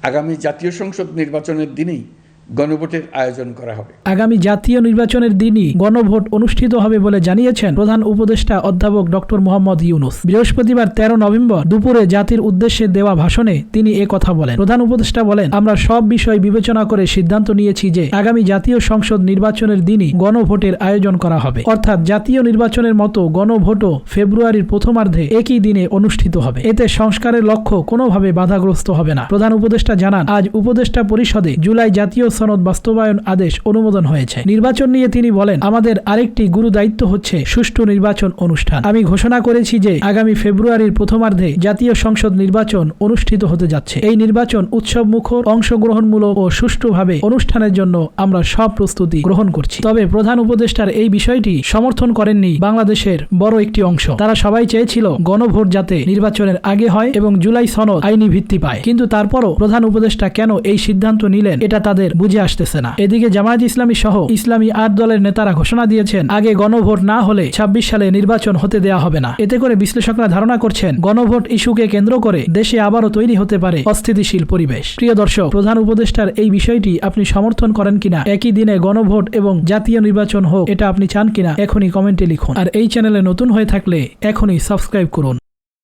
আগামী জাতীয় সংসদ নির্বাচনের দিনেই গণভোটের আয়োজন করা হবে। আগামী জাতীয় নির্বাচনের দিনই গণভোট অনুষ্ঠিত হবে বলে জানিয়েছেন প্রধান উপদেষ্টা অধ্যাপক ডক্টর মোহাম্মদ ইউনূস। বৃহস্পতিবার 13 নভেম্বর দুপুরে জাতির উদ্দেশ্যে দেওয়া ভাষণে তিনি কথা বলেন। প্রধান উপদেষ্টা বলেন, আমরা সব বিষয় বিবেচনা করে সিদ্ধান্ত নিয়েছি যে আগামী জাতীয় সংসদ নির্বাচনের দিনই গণভোটের আয়োজন করা হবে। অর্থাৎ জাতীয় নির্বাচনের মতো গণভোটও ফেব্রুয়ারির প্রথমার্ধে একই দিনে অনুষ্ঠিত হবে। এতে সংস্কারের লক্ষ্য কোনোভাবে বাধাগ্রস্ত হবে না। প্রধান উপদেষ্টা জানান, আজ উপদেষ্টা পরিষদে জুলাই জাতীয় সনদ বাস্তবায়ন আদেশ অনুমোদন হয়েছে। নির্বাচন নিয়ে তিনি বলেন, আমাদের আরেকটি গুরু দায়িত্ব হচ্ছে সুষ্ঠু নির্বাচন অনুষ্ঠান। আমি ঘোষণা করেছি যে আগামী ফেব্রুয়ারির প্রথমার্ধে জাতীয় সংসদ নির্বাচন অনুষ্ঠিত হতে যাচ্ছে। এই নির্বাচন উৎসব মুখর, অংশগ্রহণমূলক ও সুষ্ঠুভাবে অনুষ্ঠানের জন্য আমরা সব প্রস্তুতি গ্রহণ করছি। তবে প্রধান উপদেষ্টার এই বিষয়টি সমর্থন করেননি বাংলাদেশের বড় একটি অংশ। তারা সবাই চেয়েছিল গণভোট যাতে নির্বাচনের আগে হয় এবং জুলাই সনদ আইনি ভিত্তি পায়। কিন্তু তারপরও প্রধান উপদেষ্টা কেন এই সিদ্ধান্ত নিলেন এটা তাদের বুঝে আসতেছে না। এদিকে জামায়াত ইসলামী সহ ইসলামী 8 দলের নেতারা ঘোষণা দিয়েছেন, আগে গণভোট না হলে 26 সালে নির্বাচন হতে দেয়া হবে না। এতে করে বিশ্লেষকরা ধারণা করছেন, গণভোট ইস্যুকে কেন্দ্র করে দেশে আবারও তৈরি হতে পারে অস্থিতিশীল পরিবেশ। প্রিয় দর্শক, প্রধান উপদেষ্টার এই বিষয়টি আপনি সমর্থন করেন কিনা? একই দিনে গণভোট এবং জাতীয় নির্বাচন হোক, এটা আপনি চান কিনা? এখনই কমেন্টে লিখুন। আর এই চ্যানেলে নতুন হয়ে থাকলে এখনই সাবস্ক্রাইব করুন।